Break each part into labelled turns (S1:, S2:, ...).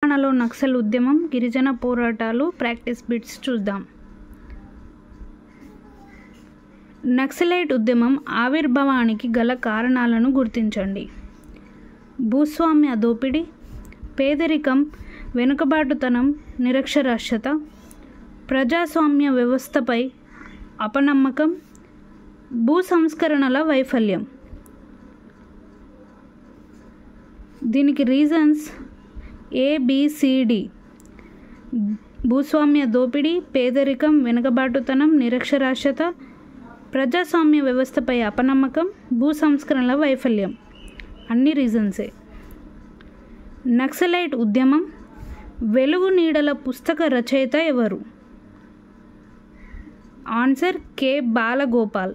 S1: తెలంగాణలో నక్సల్ ఉద్యమం, గిరిజన పోరాటాలు ప్రాక్టీస్ బిట్స్ చూద్దాం. నక్సలైట్ ఉద్యమం ఆవిర్భావానికి గల కారణాలను గుర్తించండి. భూస్వామ్య దోపిడీ, పేదరికం, వెనుకబాటుతనం, నిరక్షరాస్యత, ప్రజాస్వామ్య వ్యవస్థపై అపనమ్మకం, భూ సంస్కరణల వైఫల్యం. దీనికి రీజన్స్ ABCD. భూస్వామ్య దోపిడీ, పేదరికం, వెనుకబాటుతనం, నిరక్షరాస్యత, ప్రజాస్వామ్య వ్యవస్థపై అపనమ్మకం, భూ సంస్కరణల వైఫల్యం అన్ని రీజన్సే. నక్సలైట్ ఉద్యమం వెలుగు నీడల పుస్తక రచయిత ఎవరు? Answer K. బాలగోపాల్.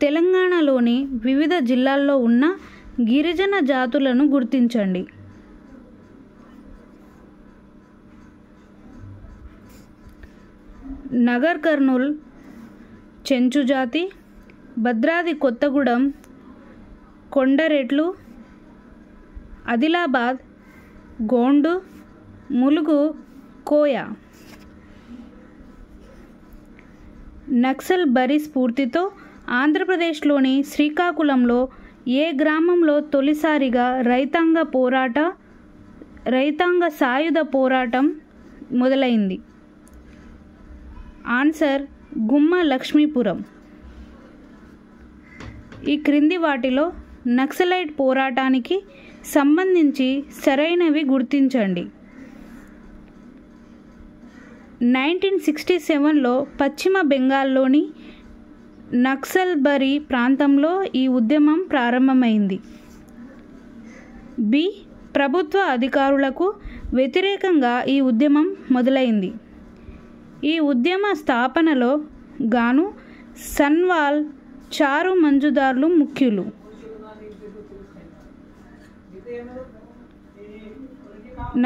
S1: తెలంగాణలోని వివిధ జిల్లాల్లో ఉన్న గిరిజన జాతులను గుర్తించండి. నగర్ కర్నూల్ చెంచు జాతి, భద్రాద్రి కొత్తగూడెం కొండరెట్లు, ఆదిలాబాద్ గోండు, ములుగు కోయ. నక్సల్ బరి స్ఫూర్తితో ఆంధ్రప్రదేశ్లోని శ్రీకాకుళంలో ఏ గ్రామంలో తొలిసారిగా రైతాంగ సాయుధ పోరాటం మొదలైంది? ఆన్సర్ గుమ్మ లక్ష్మీపురం. ఈ క్రింది వాటిలో నక్సలైట్ పోరాటానికి సంబంధించి సరైనవి గుర్తించండి. 1967లో పశ్చిమ బెంగాల్లోని నక్సల్బరీ ప్రాంతంలో ఈ ఉద్యమం ప్రారంభమైంది. B. ప్రభుత్వ అధికారులకు వ్యతిరేకంగా ఈ ఉద్యమం మొదలైంది. ఈ ఉద్యమ స్థాపనలో గాను సన్వాల్, చారు మంజుదార్లు ముఖ్యులు.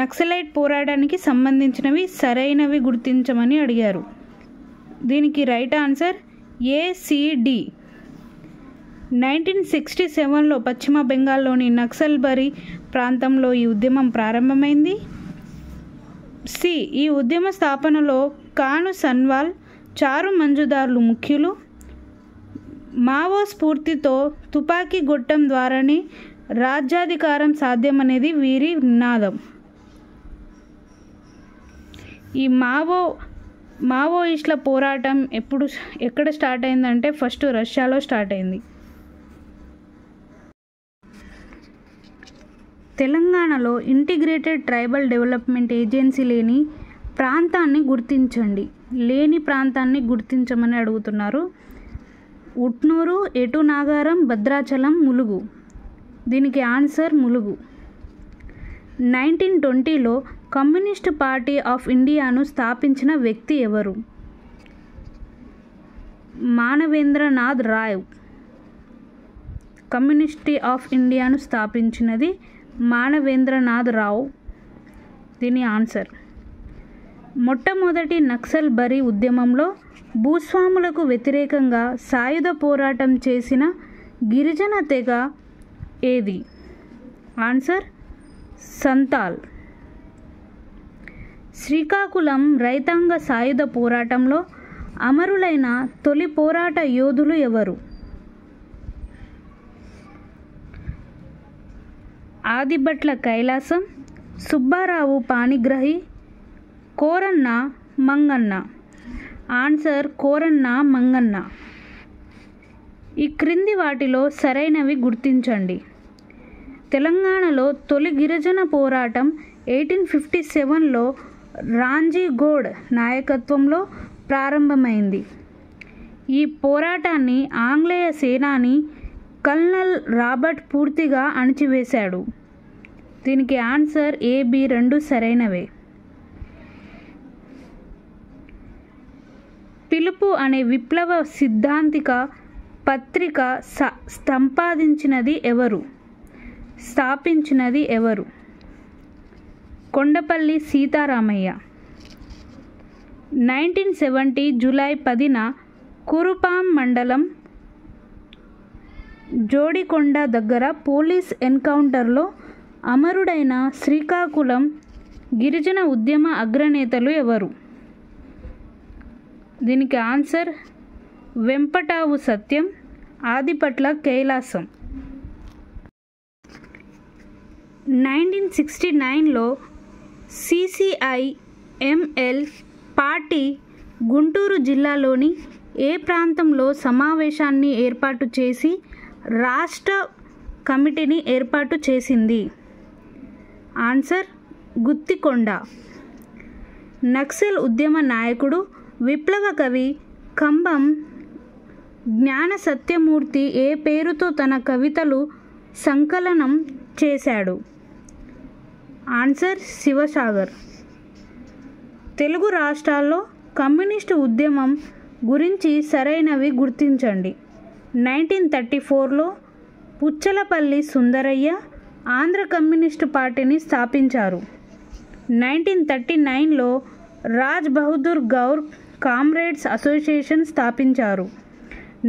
S1: నక్సలైట్ పోరాటానికి సంబంధించినవి సరైనవి గుర్తించమని అడిగారు. దీనికి రైట్ ఆన్సర్ ACD. 1967లో పశ్చిమ బెంగాల్లోని నక్సల్బరీ ప్రాంతంలో ఈ ఉద్యమం ప్రారంభమైంది. C. ఈ ఉద్యమ స్థాపనలో కాను సన్వాల్, చారు మంజుదార్లు ముఖ్యులు. మావో స్ఫూర్తితో తుపాకీ గొట్టం ద్వారానే రాజ్యాధికారం సాధ్యమనేది వీరి నినాదం. ఈ మావోయిస్టుల పోరాటం ఎక్కడ స్టార్ట్ అయిందంటే ఫస్ట్ రష్యాలో స్టార్ట్ అయింది. తెలంగాణలో ఇంటిగ్రేటెడ్ ట్రైబల్ డెవలప్మెంట్ ఏజెన్సీ లేని ప్రాంతాన్ని గుర్తించమని అడుగుతున్నారు. ఉట్నూరు, ఎటునాగారం, భద్రాచలం, ములుగు. దీనికి ఆన్సర్ ములుగు. 1920లో కమ్యూనిస్ట్ పార్టీ ఆఫ్ ఇండియాను స్థాపించిన వ్యక్తి ఎవరు? మానవేంద్రనాథ్ రాయ్. కమ్యూనిస్ట్ ఆఫ్ ఇండియాను స్థాపించినది మానవేంద్రనాథ్ రావ్. దీని ఆన్సర్. మొట్టమొదటి నక్సల్ బరీ ఉద్యమంలో భూస్వాములకు వ్యతిరేకంగా సాయుధ పోరాటం చేసిన గిరిజన తెగ ఏది? ఆన్సర్ సంతాల్. శ్రీకాకుళం రైతాంగ సాయుధ పోరాటంలో అమరులైన తొలి పోరాట యోధులు ఎవరు? ఆదిభట్ల కైలాసం, సుబ్బారావు పాణిగ్రాహి, కోరన్న మంగన్న. ఆన్సర్ కోరన్న మంగన్న. ఈ క్రింది వాటిలో సరైనవి గుర్తించండి. తెలంగాణలో తొలి గిరిజన పోరాటం 1857లో రాంజీ గౌడ్ నాయకత్వంలో ప్రారంభమైంది. ఈ పోరాటాన్ని ఆంగ్లేయ సేనాని కల్నల్ రాబర్ట్ పూర్తిగా అణిచివేశాడు. దీనికి ఆన్సర్ AB రెండు సరైనవే. పిలుపు అనే విప్లవ సిద్ధాంతిక పత్రిక స్థాపించినది ఎవరు? కొండపల్లి సీతారామయ్య. 1970 జూలై 10న కురుపాం మండలం జోడికొండ దగ్గర పోలీస్ ఎన్కౌంటర్లో అమరుడైన శ్రీకాకుళం గిరిజన ఉద్యమ అగ్రనేతలు ఎవరు? దీనికి ఆన్సర్ వెంపటావు సత్యం, ఆదిపట్ల కైలాసం. 1969లో CCI-ML పార్టీ గుంటూరు జిల్లాలోని ఏ ప్రాంతంలో సమావేశాన్ని ఏర్పాటు చేసి రాష్ట్ర కమిటీని ఏర్పాటు చేసింది? ఆన్సర్ గుత్తికొండ. నక్సల్ ఉద్యమ నాయకుడు, విప్లవ కవి కంబం జ్ఞాన సత్యమూర్తి ఏ పేరుతో తన కవితలు సంకలనం చేశాడు? ఆన్సర్ శివసాగర్. తెలుగు రాష్ట్రాల్లో కమ్యూనిస్టు ఉద్యమం గురించి సరైనవి గుర్తించండి. 1934లో పుచ్చలపల్లి సుందరయ్య ఆంధ్ర కమ్యూనిస్టు పార్టీని స్థాపించారు. 1939లో రాజ్ బహదూర్ గౌర్ కామ్రేడ్స్ అసోసియేషన్ స్థాపించారు.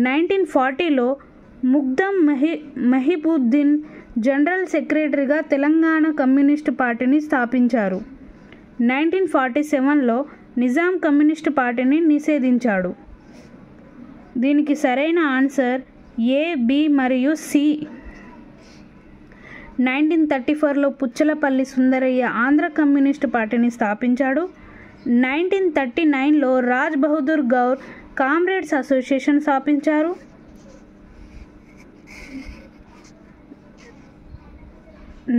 S1: 1940లో ముగ్ధం మహిబుద్దీన్ జనరల్ సెక్రటరీగా తెలంగాణ కమ్యూనిస్టు పార్టీని స్థాపించారు. 1947లో నిజాం కమ్యూనిస్టు పార్టీని నిషేధించాడు. దీనికి సరైన ఆన్సర్ ఏ, బి మరియు సి. 1934లో పుచ్చలపల్లి సుందరయ్య ఆంధ్ర కమ్యూనిస్టు పార్టీని స్థాపించాడు. 1939లో రాజ్ బహదూర్ గౌర్ కామ్రేడ్స్ అసోసియేషన్ స్థాపించారు.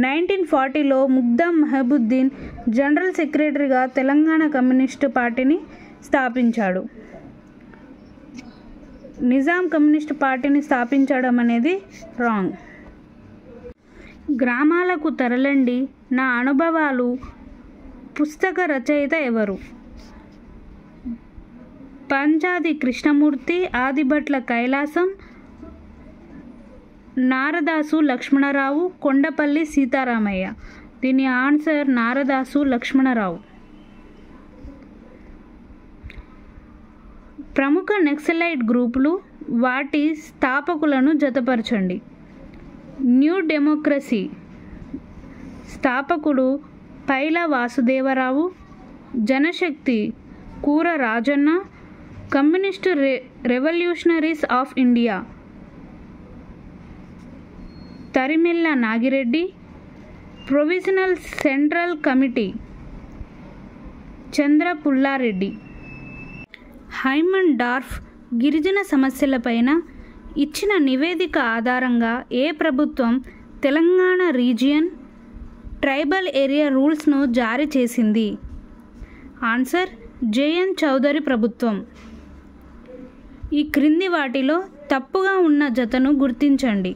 S1: 1940లో ముగ్ధం మహిబుద్దీన్ జనరల్ సెక్రటరీగా తెలంగాణ కమ్యూనిస్టు పార్టీని స్థాపించాడు. నిజాం కమ్యూనిస్టు పార్టీని స్థాపించడం అనేది రాంగ్. గ్రామాలకు తరలండి నా అనుభవాలు పుస్తక రచయిత ఎవరు? పంచాది కృష్ణమూర్తి, ఆదిభట్ల కైలాసం, నారదాసు లక్ష్మణరావు, కొండపల్లి సీతారామయ్య. దీని ఆన్సర్ నారదాసు లక్ష్మణరావు. ప్రముఖ నక్సలైట్ గ్రూపులు, వాటి స్థాపకులను జతపరచండి. న్యూ డెమోక్రసీ స్థాపకుడు Paila Vasudevarao, Janashakti Kura Rajanna, communist revolutionaries of India Tarimela Nagireddy, provisional central committee Chandra Pullareddy. Haimendorf గిరిజన సమస్యలపైన ఇచ్చిన నివేదిక ఆధారంగా ఏ ప్రభుత్వం తెలంగాణ రీజియన్ ట్రైబల్ ఏరియా రూల్స్ను జారీ చేసింది? ఆన్సర్ జేఎన్ చౌదరి ప్రభుత్వం. ఈ క్రింది వాటిలో తప్పుగా ఉన్న జతను గుర్తించండి.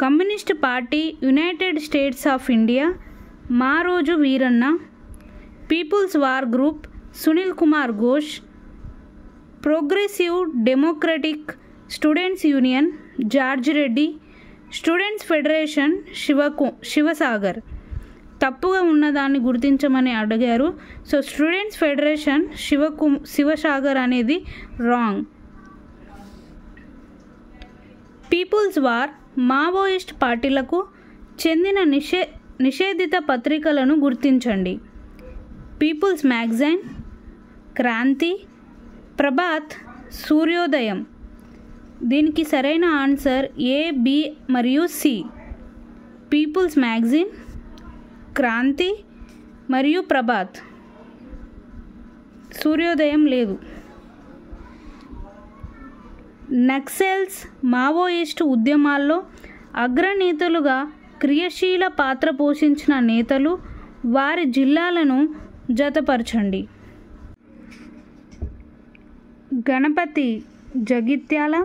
S1: Communist party united states of India Maroju Veeranna, people's war group Sunil Kumar Ghosh, progressive democratic students union George Reddy, students federation Shivasagar. తప్పుగా ఉన్నదాన్ని గుర్తించమని అడిగారు. సో స్టూడెంట్స్ ఫెడరేషన్ శివసాగర్ అనేది రాంగ్. పీపుల్స్ వార్ మావోయిస్ట్ పార్టీలకు చెందిన నిషేధిత పత్రికలను గుర్తించండి. పీపుల్స్ మ్యాగజైన్, క్రాంతి, ప్రభాత్, సూర్యోదయం. దీనికి సరైన ఆన్సర్ ఏ, బి మరియు సి. పీపుల్స్ మ్యాగజైన్, క్రాంతి మరియు ప్రభాత్. సూర్యోదయం లేదు. నక్సల్స్ మావోయిస్టు ఉద్యమాల్లో అగ్రనేతలుగా క్రియాశీల పాత్ర పోషించిన నేతలు, వారి జిల్లాలను జతపరచండి. గణపతి జగిత్యాల,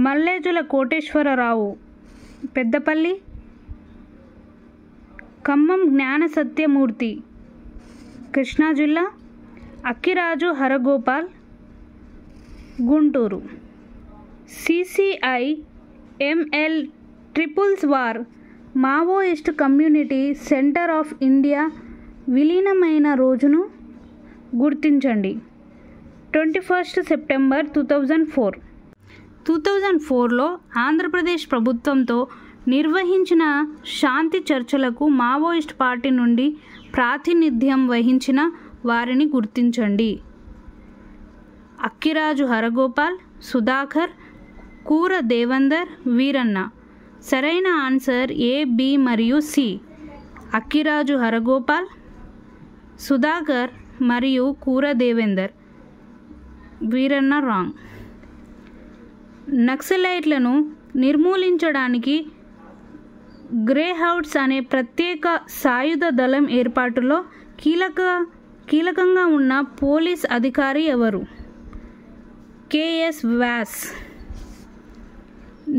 S1: మల్లేజుల కోటేశ్వరరావు పెద్దపల్లి, ఖమ్మం జ్ఞాన సత్యమూర్తి కృష్ణా జిల్లా, అక్కిరాజు హరగోపాల్ గుంటూరు. CCI-ML ట్రిపుల్స్ war Maoist community centre of India విలీనమైన రోజును గుర్తించండి. 21 సెప్టెంబర్ 2004. 2004లో ఆంధ్రప్రదేశ్ ప్రభుత్వంతో నిర్వహించిన శాంతి చర్చలకు మావోయిస్ట్ పార్టీ నుండి ప్రాతినిధ్యం వహించిన వారిని గుర్తించండి. అక్కిరాజు హరగోపాల్, సుధాకర్, కూర దేవేందర్, వీరన్న. సరైన ఆన్సర్ ఏ, బి మరియు సి. అక్కిరాజు హరగోపాల్, సుధాకర్ మరియు కూర దేవేందర్. వీరన్న రాంగ్. నక్సలైట్లను నిర్మూలించడానికి గ్రేహౌండ్స్ అనే ప్రత్యేక సాయుధ దళం ఏర్పాటులో కీలకంగా ఉన్న పోలీస్ అధికారి ఎవరు? కెఎస్ వ్యాస్.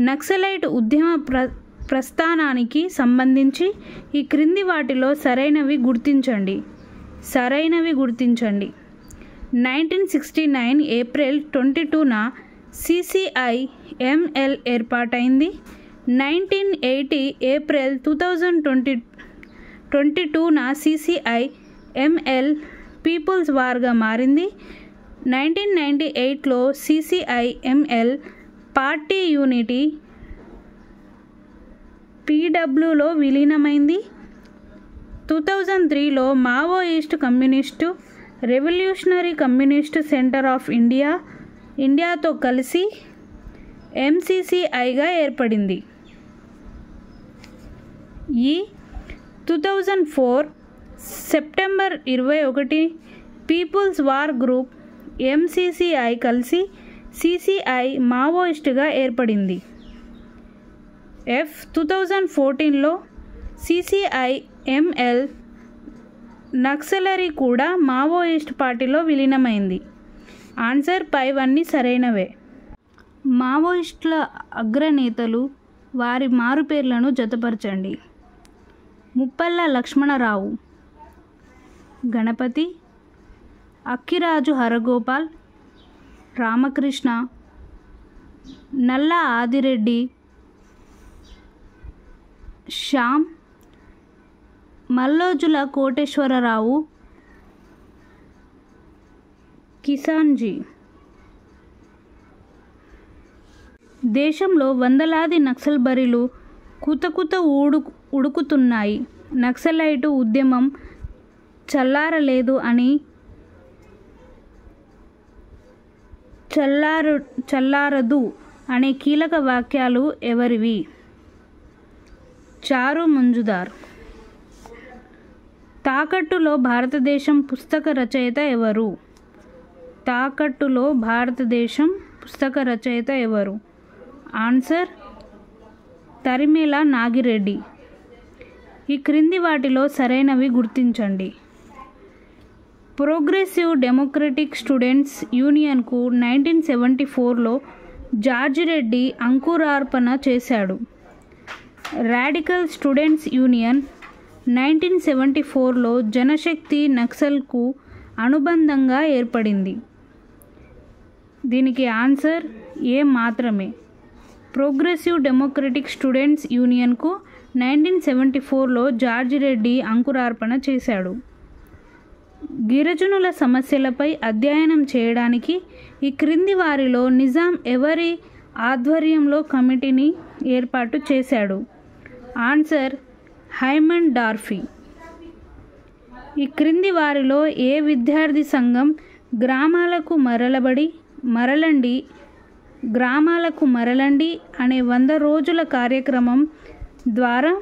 S1: నక్సలైట్ ఉద్యమ ప్రస్థానానికి సంబంధించి ఈ క్రింది వాటిలో సరైనవి గుర్తించండి. 1969 ఏప్రిల్ 22న CCI-ML ఏర్పాటైంది. 1980 ఏప్రిల్ 2022న CCI-ML పీపుల్స్ వార్గా మారింది. 1998లో CCI-ML పార్టీ యూనిటీ PWలో విలీనమైంది. 2003లో Maoist communist revolutionary communist centre of ఇండియాతో కలిసి MCCIగా ఏర్పడింది. 2004 September 21 people's war group MCCI కలిసి CCI మావోయిస్టుగా ఏర్పడింది. 2014లో CCI-ML నక్సలరీ కూడా మావోయిస్ట్ పార్టీలో విలీనమైంది. ఆన్సర్ పైవన్నీ సరైనవే. మావోయిస్టుల అగ్రనేతలు, వారి మారుపేర్లను జతపరచండి. ముప్పల్ల లక్ష్మణరావు, గణపతి, అక్కిరాజు హరగోపాల్, రామకృష్ణ, నల్ల ఆదిరెడ్డి, శ్యామ్, మల్లోజుల కోటేశ్వరరావు, కిసాన్జీ. దేశంలో వందలాది నక్సల్ బరిలు కుతకుత ఉడుకుతున్నాయి. నక్సలైటు ఉద్యమం చల్లారదు అనే కీలక వాక్యాలు ఎవరివి? చారు మంజుదార్. తాకట్టులో భారతదేశం పుస్తక రచయిత ఎవరు? తాకట్టులో భారతదేశం పుస్తక రచయిత ఎవరు? ఆన్సర్ తరిమేల నాగిరెడ్డి. ఈ క్రింది వాటిలో సరైనవి గుర్తించండి. ప్రోగ్రెసివ్ డెమోక్రటిక్ స్టూడెంట్స్ యూనియన్కు 1974లో జార్జిరెడ్డి అంకురార్పణ చేశాడు. రాడికల్ స్టూడెంట్స్ యూనియన్ 1974లో జనశక్తి నక్సల్కు అనుబంధంగా ఏర్పడింది. దీనికి ఆన్సర్ ఏ మాత్రమే. ప్రోగ్రెసివ్ డెమోక్రటిక్ స్టూడెంట్స్ యూనియన్కు 1974లో జార్జిరెడ్డి అంకురార్పణ చేశాడు. గిరిజనుల సమస్యలపై అధ్యయనం చేయడానికి ఈ క్రింది వారిలో నిజాం ఎవరి ఆధ్వర్యంలో కమిటీని ఏర్పాటు చేశాడు? Answer Haimendorf. ఈ క్రింది వారిలో ఏ విద్యార్థి సంఘం గ్రామాలకు మరలండి అనే 100 రోజుల కార్యక్రమం ద్వారా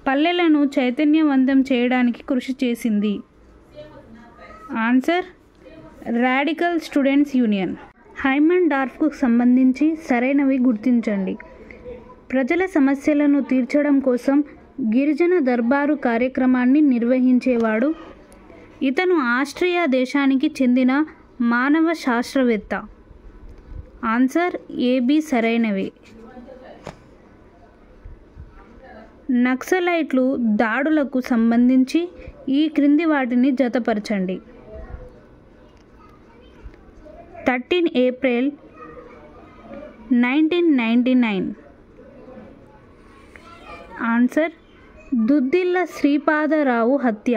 S1: పల్లెలను చైతన్యవంతం చేయడానికి కృషి చేసింది? Answer radical students union. హైమన్ డార్ఫ్కు సంబంధించి సరైనవి గుర్తించండి. ప్రజల సమస్యలను తీర్చడం కోసం గిరిజన దర్బారు కార్యక్రమాన్ని నిర్వహించేవాడు. ఇతను ఆస్ట్రియా దేశానికి చెందిన మానవ శాస్త్రవేత్త. ఆన్సర్ ఏబి సరైనవి. నక్సలైట్లు దాడులకు సంబంధించి ఈ క్రింది వాటిని జతపరచండి. 13 ఏప్రిల్ 1999. ఆన్సర్ దుద్దిల్ల శ్రీపాదరావు హత్య.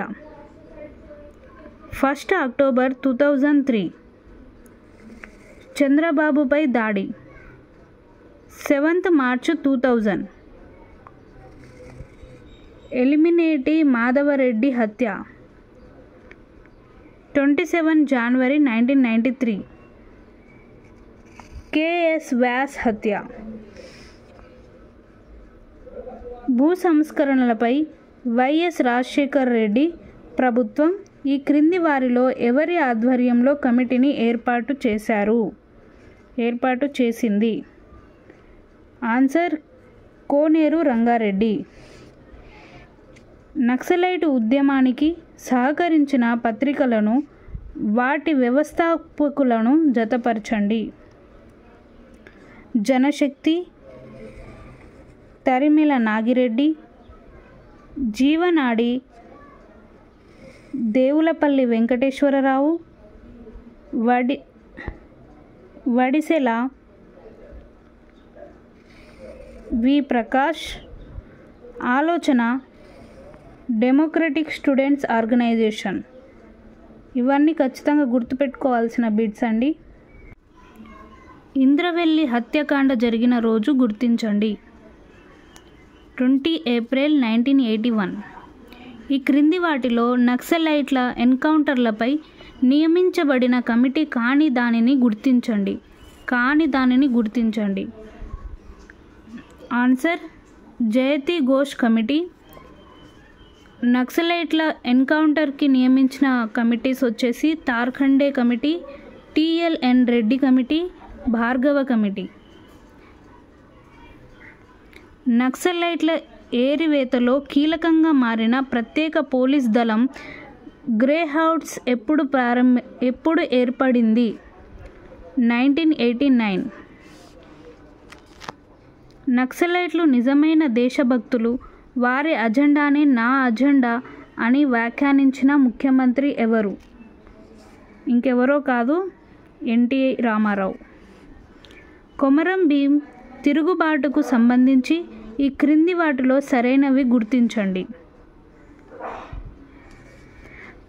S1: 1 అక్టోబర్ 2003 చంద్రబాబుపై దాడి. 7th March 2000. ఎలిమినేటి మాధవరెడ్డి హత్య 27 January 1993. కేఎస్ వ్యాస్ హత్య. భూ సంస్కరణలపై వైఎస్ రాజశేఖర్ రెడ్డి ప్రభుత్వం ఈ క్రింది వారిలో ఎవరి ఆధ్వర్యంలో కమిటీని ఏర్పాటు చేసింది? ఆన్సర్ కోనేరు రంగారెడ్డి. నక్సలైట్ ఉద్యమానికి సహకరించిన పత్రికలను వాటి వ్యవస్థాపకులను జతపరచండి. జనశక్తి, తరిమెల నాగిరెడ్డి, జీవనాడి, దేవులపల్లి వెంకటేశ్వరరావు, వడిసెల వి ప్రకాష్, ఆలోచన, డెమోక్రటిక్ స్టూడెంట్స్ ఆర్గనైజేషన్. ఇవన్నీ ఖచ్చితంగా గుర్తుపెట్టుకోవాల్సిన బిట్స్ అండి. ఇంద్రవెల్లి హత్యాకాండ జరిగిన రోజు గుర్తించండి. 20 April 1981. ఈ క్రింది వాటిలో నక్సలైట్ల ఎన్కౌంటర్లపై నియమించబడిన కమిటీ కాని దానిని గుర్తించండి. ఆన్సర్ జయతి ఘోష్ కమిటీ. నక్సలైట్ల ఎన్కౌంటర్కి నియమించిన కమిటీస్ వచ్చేసి Tarkunde committee, TLN Reddy committee, Bhargava committee. నక్సలైట్ల ఏరివేతలో కీలకంగా మారిన ప్రత్యేక పోలీస్ దళం గ్రేహౌండ్స్ ఎప్పుడు ఏర్పడింది? 1989. నక్సలైట్లు నిజమైన దేశభక్తులు, వారి అజెండానే నా అజెండా అని వ్యాఖ్యానించిన ముఖ్యమంత్రి ఎవరు? ఇంకెవరో కాదు, ఎన్టీ రామారావు. కొమరం భీం తిరుగుబాటుకు సంబంధించి ఈ క్రింది వాటిలో సరైనవి గుర్తించండి.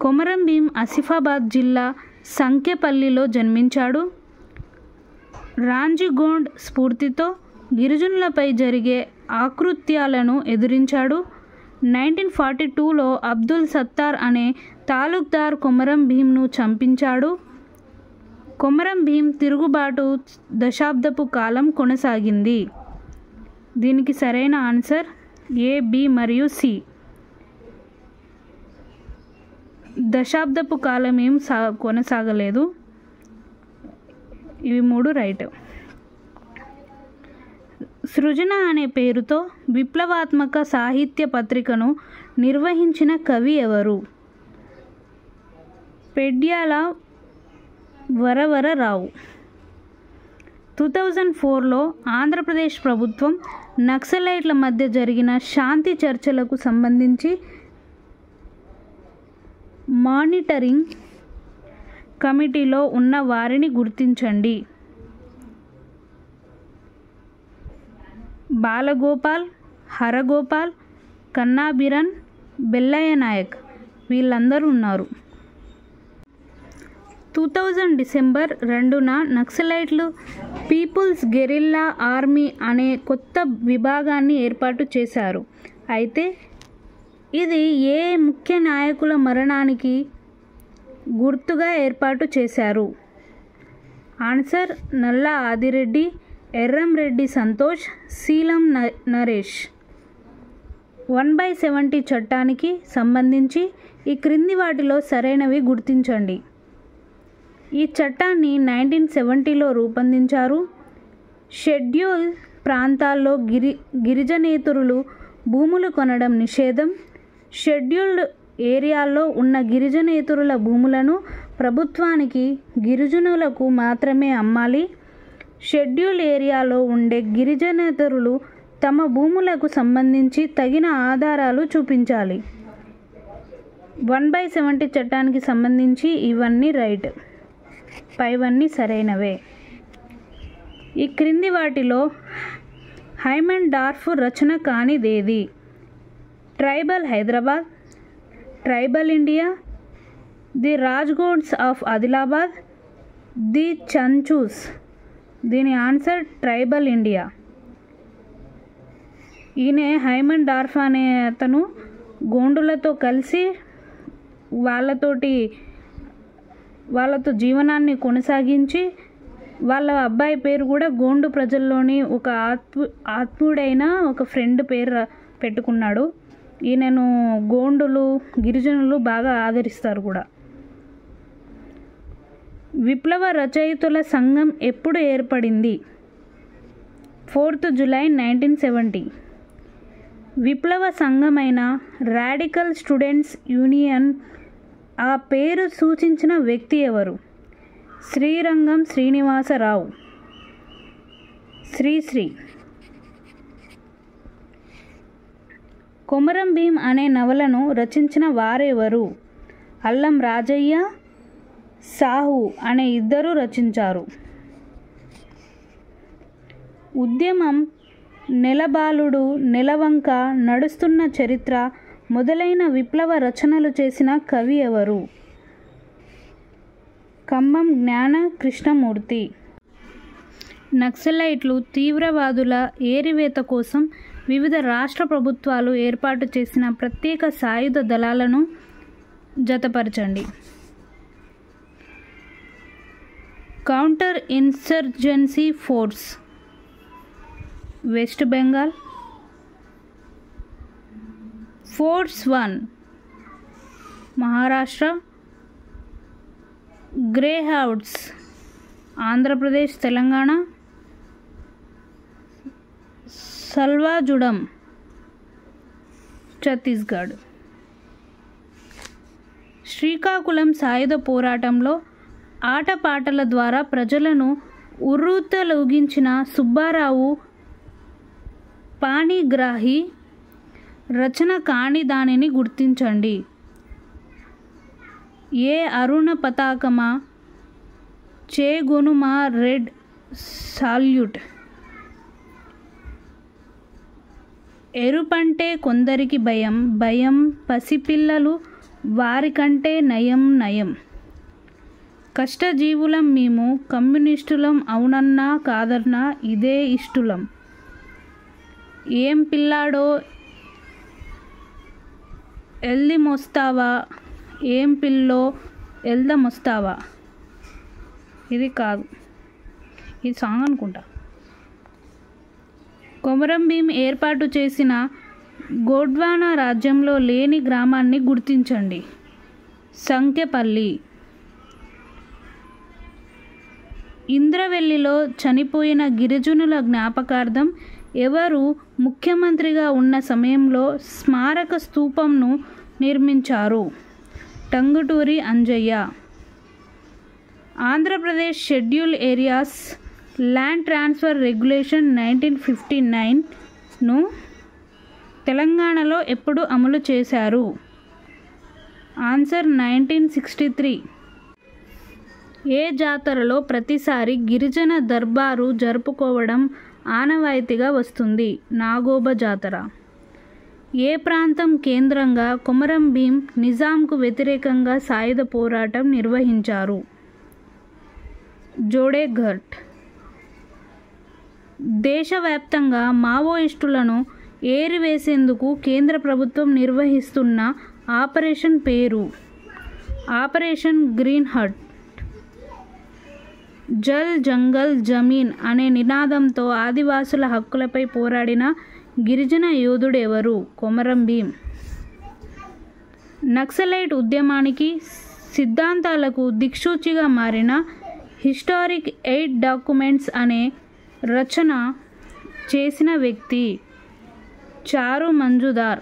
S1: కొమరం భీం ఆసిఫాబాద్ జిల్లా సంకెపల్లిలో జన్మించాడు. రాంజీగోండ్ స్ఫూర్తితో గిరిజనులపై జరిగే ఆకృత్యాలను ఎదిరించాడు. 1942లో అబ్దుల్ సత్తార్ అనే తాలూక్దార్ కొమరం భీంను చంపించాడు. కొమరం భీం తిరుగుబాటు దశాబ్దపు కాలం కొనసాగింది. దీనికి సరైన ఆన్సర్ ఏ, బి మరియు సి. దశాబ్దపు కాలం ఏం కొనసాగలేదు. ఇవి 3 రైట్. సృజన అనే పేరుతో విప్లవాత్మక సాహిత్య పత్రికను నిర్వహించిన కవి ఎవరు? పెడ్యాల వరవరరావు. 2004లో ఆంధ్రప్రదేశ్ ప్రభుత్వం నక్సలైట్ల మధ్య జరిగిన శాంతి చర్చలకు సంబంధించి మానిటరింగ్ కమిటీలో ఉన్న వారిని గుర్తించండి. బాలగోపాల్, హరగోపాల్, కన్నాబిరన్, బెల్లయ్య నాయక్ వీళ్ళందరూ ఉన్నారు. 2000 డిసెంబర్ 2న నక్సలైట్లు పీపుల్స్ గెరిల్లా ఆర్మీ అనే కొత్త విభాగాన్ని ఏర్పాటు చేశారు. అయితే ఇది ఏ ముఖ్య నాయకుల మరణానికి గుర్తుగా ఏర్పాటు చేశారు? ఆన్సర్ నల్లా ఆదిరెడ్డి, ఎర్రంరెడ్డి సంతోష్, శీలం నరేష్. 1/70 చట్టానికి సంబంధించి ఈ క్రింది వాటిలో సరైనవి గుర్తించండి. ఈ చట్టాన్ని 1970లో రూపొందించారు. షెడ్యూల్ ప్రాంతాల్లో గిరిజనేతరులు భూములు కొనడం నిషేధం. షెడ్యూల్డ్ ఏరియాల్లో ఉన్న గిరిజనేతరుల భూములను ప్రభుత్వానికి, గిరిజనులకు మాత్రమే అమ్మాలి. షెడ్యూల్ ఏరియాలో ఉండే గిరిజనేతరులు తమ భూములకు సంబంధించి తగిన ఆధారాలు చూపించాలి. 1/70 చట్టానికి సంబంధించి ఇవన్నీ రైట్, పైవన్నీ సరైనవే. ఈ క్రింది వాటిలో హైమండార్ఫ్ రచన కానిదేది? Tribal Hyderabad, tribal India, the Raj Gonds of Adilabad, the Chenchus. దీని ఆన్సర్ ట్రైబల్ ఇండియా. ఈయన హైమన్ డార్ఫ్ అనే అతను గోండులతో కలిసి వాళ్ళతో జీవనాన్ని కొనసాగించి వాళ్ళ అబ్బాయి పేరు కూడా గోండు ప్రజల్లోని ఒక ఆత్మీయుడైన ఒక ఫ్రెండ్ పేరు పెట్టుకున్నాడు. ఈయనను గోండులు గిరిజనులు బాగా ఆదరిస్తారు కూడా. విప్లవ రచయితల సంఘం ఎప్పుడు ఏర్పడింది? 4th July 1970. విప్లవ సంఘమైన రాడికల్ స్టూడెంట్స్ యూనియన్ ఆ పేరు సూచించిన వ్యక్తి ఎవరు? శ్రీరంగం శ్రీనివాసరావు. శ్రీశ్రీ. కొమరం భీం అనే నవలను రచించిన వారెవరు? అల్లం రాజయ్య, సాహు అనే ఇద్దరు రచించారు. ఉద్యమం, నెలబాలుడు, నెలవంక, నడుస్తున్న చరిత్ర మొదలైన విప్లవ రచనలు చేసిన కవి ఎవరు? ఖమ్మం జ్ఞాన కృష్ణమూర్తి. నక్సలైట్లు, తీవ్రవాదుల ఏరివేత కోసం వివిధ రాష్ట్ర ప్రభుత్వాలు ఏర్పాటు చేసిన ప్రత్యేక సాయుధ దళాలను జతపరచండి. Counter insurgency force, West Bengal. Force 1, Maharashtra. Greyhounds, Andhra Pradesh, Telangana. Salwa Judum, Chhattisgarh. Srikakulam సాయుధ పోరాటంలో ఆటపాటల ద్వారా ప్రజలను ఉర్రూతలూగించిన సుబ్బారావు పాణిగ్రాహి రచన కాని దానిని గుర్తించండి. ఏ అరుణ పతాకమా, చేగొనుమా రెడ్ సాల్యూట్. ఎరుపంటే కొందరికి భయం, భయం పసిపిల్లలు వారికంటే నయం నయం. కష్టజీవులం మేము, కమ్యూనిస్టులం అవునన్నా కాదన్నా ఇదే ఇష్టులం. ఏం పిల్లాడో ఎల్ది మోస్తావా, ఏం పిల్లో ఎల్దమొస్తావా. ఇది కాదు, ఇది సాంగ్ అనుకుంటా. కొమరం భీం ఏర్పాటు చేసిన గోండ్వానా రాజ్యంలో లేని గ్రామాన్ని గుర్తించండి. సంకెపల్లి. ఇంద్రవెల్లిలో చనిపోయిన గిరిజనుల జ్ఞాపకార్థం ఎవరు ముఖ్యమంత్రిగా ఉన్న సమయంలో స్మారక స్తూపంను నిర్మించారు? Tanguturi Anjaiah. Andhra Pradesh schedule areas land transfer regulation 1959ను తెలంగాణలో ఎప్పుడు అమలు చేశారు? ఆన్సర్ 1963. ఏ జాతరలో ప్రతిసారి గిరిజన దర్బారు జరుపుకోవడం ఆనవాయితీగా వస్తుంది? నాగోబ జాతర. ఏ ప్రాంతం కేంద్రంగా కొమరం భీం నిజాంకు వ్యతిరేకంగా సాయుధ పోరాటం నిర్వహించారు? జోడేఘాట్. దేశవ్యాప్తంగా మావోయిస్టులను ఏరివేసేందుకు కేంద్ర ప్రభుత్వం నిర్వహిస్తున్న ఆపరేషన్ పేరు? Operation Green Hunt. జల్ జంగల్ జమీన్ అనే నినాదంతో ఆదివాసుల హక్కులపై పోరాడిన గిరిజన యోధుడు ఎవరు? కొమరం భీం. నక్సలైట్ ఉద్యమానికి సిద్ధాంతాలకు దిక్సూచిగా మారిన హిస్టారిక్ 8 డాక్యుమెంట్స్ అనే రచన చేసిన వ్యక్తి? చారు మంజుదార్.